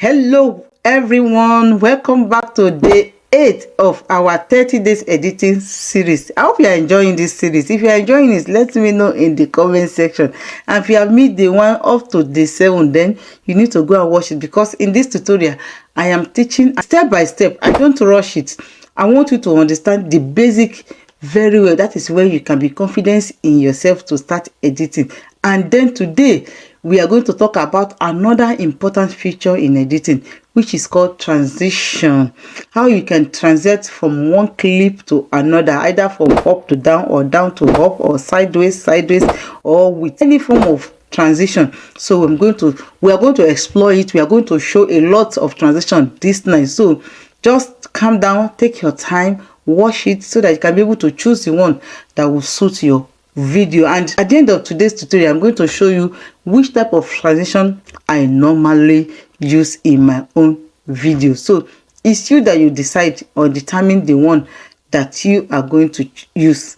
Hello everyone, welcome back to day 8 of our 30 days editing series. I hope you are enjoying this series. If you are enjoying it, let me know in the comment section. And if you have made day 1 up to day 7, then you need to go and watch it, because in this tutorial I am teaching step by step. I don't rush it. I want you to understand the basic very well. That is where you can be confident in yourself to start editing. And then today we are going to talk about another important feature in editing, which is called transition. How you can transit from one clip to another, either from up to down or down to up, or sideways, or with any form of transition. So we are going to explore it. We are going to show a lot of transition this night. So just calm down, take your time, watch it so that you can be able to choose the one that will suit your video. And at the end of today's tutorial, I'm going to show you which type of transition I normally use in my own video. So it's you that you decide or determine the one that you are going to use.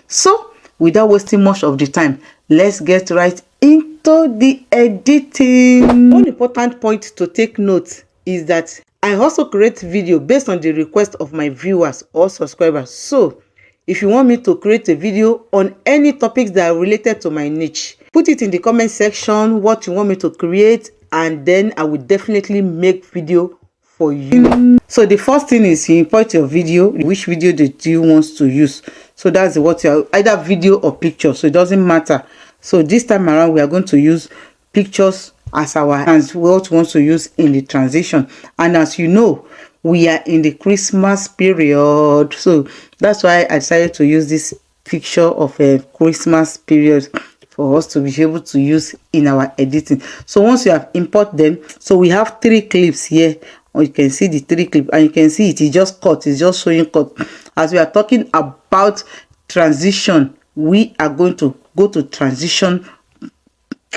So without wasting much of the time, let's get right into the editing. One important point to take note is that I also create video based on the request of my viewers or subscribers. So if you want me to create a video on any topics that are related to my niche, put it in the comment section what you want me to create, and then I will definitely make video for you. So the first thing is you import your video. Which video do you want to use? So that's what you either video or picture, so it doesn't matter. So this time around we are going to use pictures as our and what we want to use in the transition. And as you know, we are in the Christmas period, so that's why I decided to use this picture of a Christmas period for us to be able to use in our editing. So once you have import them, so we have 3 clips here, or you can see the 3 clips, and you can see it is just cut, it's just showing cut. As we are talking about transition, we are going to go to transition.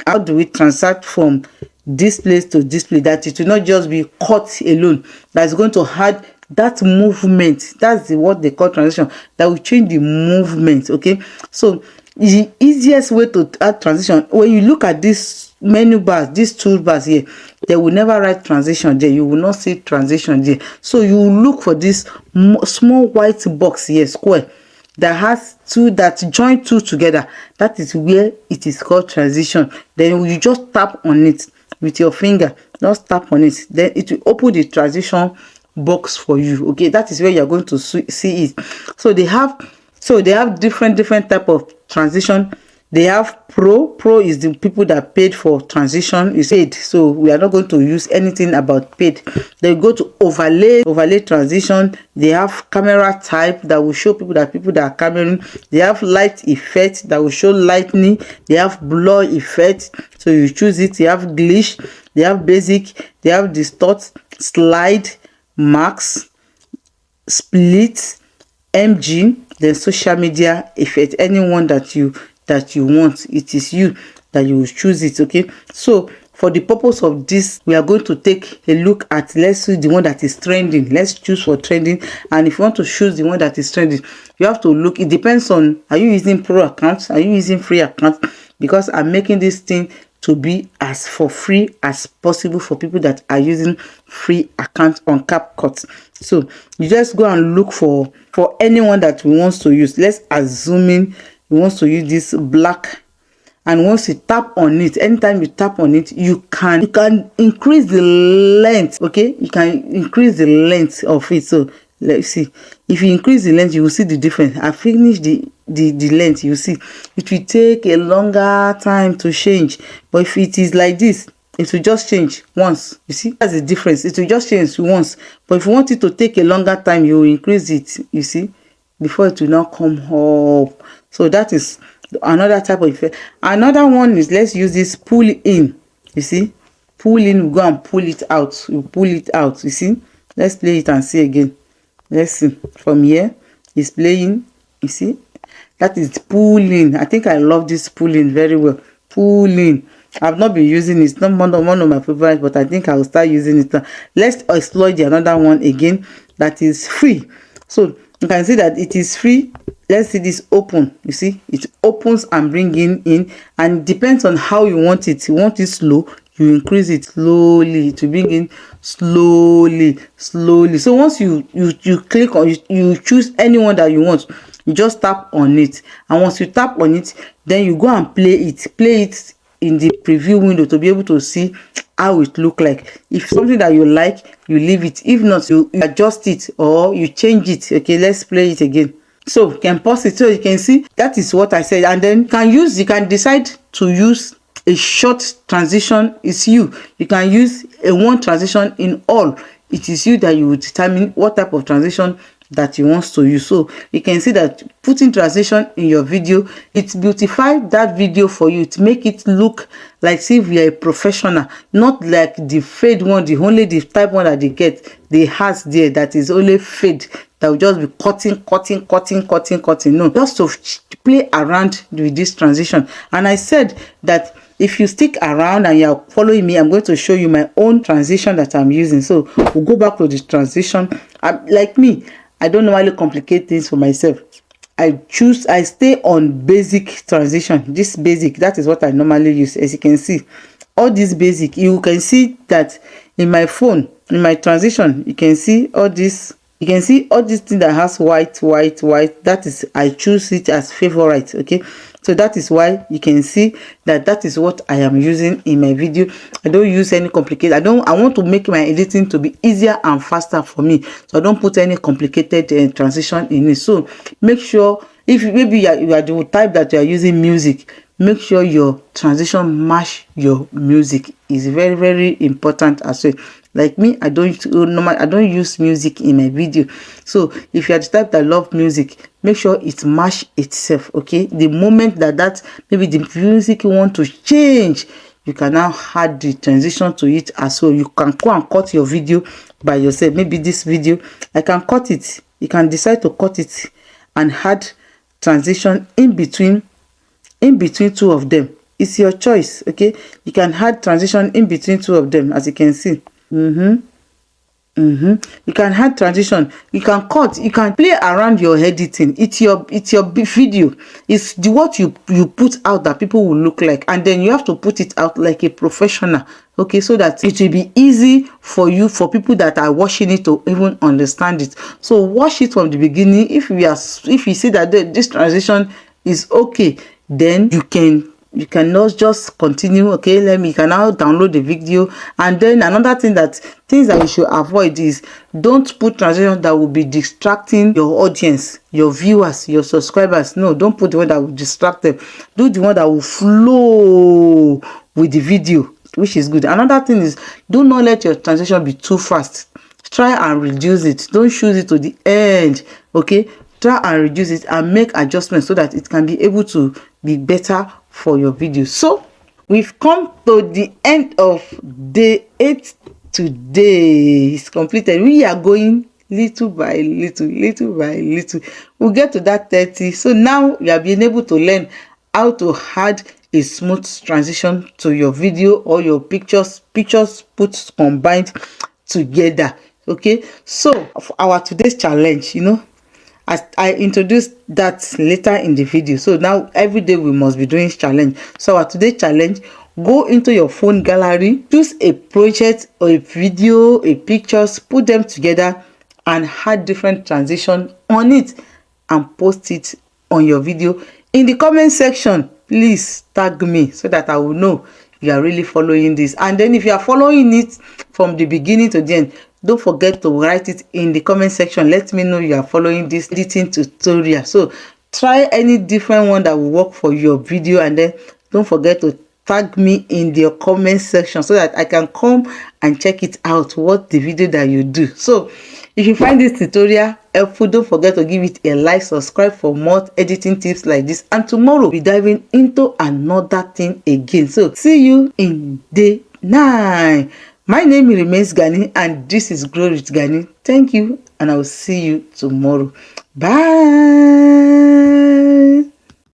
How do we transition from this place to this place, that it will not just be cut alone, that's going to add that movement. That's what they call transition, that will change the movement. Okay, so the easiest way to add transition, when you look at this menu bars, these toolbars here, they will never write transition there. You will not see transition there. So you will look for this small white box here, square, that has two, that join two together. That is where it is called transition. Then you just tap on it with your finger, just tap on it, then it will open the transition box for you. Okay, that is where you're going to see it. So they have different type of transition. They have pro is the people that paid for transition, is paid, so we are not going to use anything about paid. They go to overlay transition. They have camera type that will show people that are cameraing. They have light effect that will show lightning. They have blur effect, so you choose it. They have glitch, they have basic, they have distort, slide, max, split, MG, then social media effect. Anyone that you want, it is you that you will choose it. Okay, so for the purpose of this, we are going to take a look at, let's see the one that is trending. Let's choose for trending. And if you want to choose the one that is trending, you have to look, it depends on, are you using pro accounts, are you using free account? Because I'm making this thing to be as for free as possible for people that are using free account on CapCut. So you just go and look for anyone that we want to use. Let's assume you want to use this black, and once you tap on it, anytime you tap on it, you can increase the length. Okay, you can increase the length of it. So let's see, if you increase the length, you will see the difference. I finished the length. You see it will take a longer time to change, but if it is like this, it will just change once. You see, that's the difference. It will just change once, but if you want it to take a longer time, you will increase it, you see, before it will not come up. So that is another type of effect. Another one is, let's use this pull in. You see, pull in, we go and pull it out. You pull it out. You see, let's play it and see again. Let's see from here, it's playing. You see, that is pulling. I think I love this pulling very well. Pulling, I've not been using it. It's not one of my favorites, but I think I will start using it now. Let's exploit the another one again that is free. So you can see that it is free. Let's see this open. You see, it opens and bringing in, and it depends on how you want it. You want it slow, you increase it slowly to bring in slowly. So once you click on, you choose anyone that you want, you just tap on it, and once you tap on it, then you go and play it in the preview window to be able to see how it look like. If something that you like, you leave it. If not, you adjust it or you change it. Okay, let's play it again. So you can pause it so you can see that is what I said, and then you can decide to use a short transition. It's you can use a one transition in all. It is you that you will determine what type of transition that you want to use. So you can see that putting transition in your video, it beautify that video for you. It make it look like if you are a professional, not like the fade one, the only the type one that they get, the has there that is only fade, that will just be cutting. No, just to play around with this transition. And I said that if you stick around and you're following me, I'm going to show you my own transition that I'm using. So we'll go back to the transition. Like me, I don't normally complicate things for myself. I stay on basic transition. This basic, that is what I normally use. As you can see, all this basic, you can see that in my phone, in my transition, you can see all this. You can see all this thing that has white. That is, I choose it as favorite. Okay, so that is why you can see that is what I am using in my video. I don't use any complicated. I want to make my editing to be easier and faster for me, so I don't put any complicated transition in it. So make sure, if maybe you are the type that you are using music, make sure your transition match your music. Is very, very important as well. Like me, I don't use music in my video. So if you are the type that love music, make sure it match itself. Okay, the moment that maybe the music you want to change, you can now add the transition to it as well. You can go and cut your video by yourself. Maybe this video, I can cut it. You can decide to cut it and add transition in between two of them. It's your choice. Okay, you can add transition in between two of them, as you can see. You can add transition, you can cut, you can play around your editing. It's your video. It's what you put out that people will look like, and then you have to put it out like a professional. Okay, so that it will be easy for people that are watching it to even understand it. So watch it from the beginning. If you see that this transition is okay, then you cannot just continue. Okay, you can now download the video. And then another things that you should avoid is, don't put transition that will be distracting your audience, your viewers, your subscribers. No, don't put the one that will distract them. Do the one that will flow with the video, which is good. Another thing is, do not let your transition be too fast. Try and reduce it. Don't choose it to the end. Okay, try and reduce it and make adjustments so that it can be able to be better for your video. So we've come to the end of day 8 today. It's completed. We are going little by little. We'll get to that 30. So now you are being able to learn how to add a smooth transition to your video or your pictures put combined together. Okay, so for our today's challenge, as I introduced that later in the video. So now every day we must be doing challenge. So our today's challenge, go into your phone gallery, choose a project or a video, a pictures, put them together and add different transition on it and post it on your video. In the comment section, please tag me so that I will know you are really following this. And then if you are following it from the beginning to the end, don't forget to write it in the comment section. Let me know you are following this editing tutorial. So try any different one that will work for your video, and then don't forget to tag me in the comment section so that I can come and check it out, what the video that you do. So if you find this tutorial helpful, don't forget to give it a like, subscribe for more editing tips like this, and tomorrow we'll be diving into another thing again. So see you in day 9. My name remains Ganny, and this is Grow With Ganny. Thank you, and I will see you tomorrow. Bye.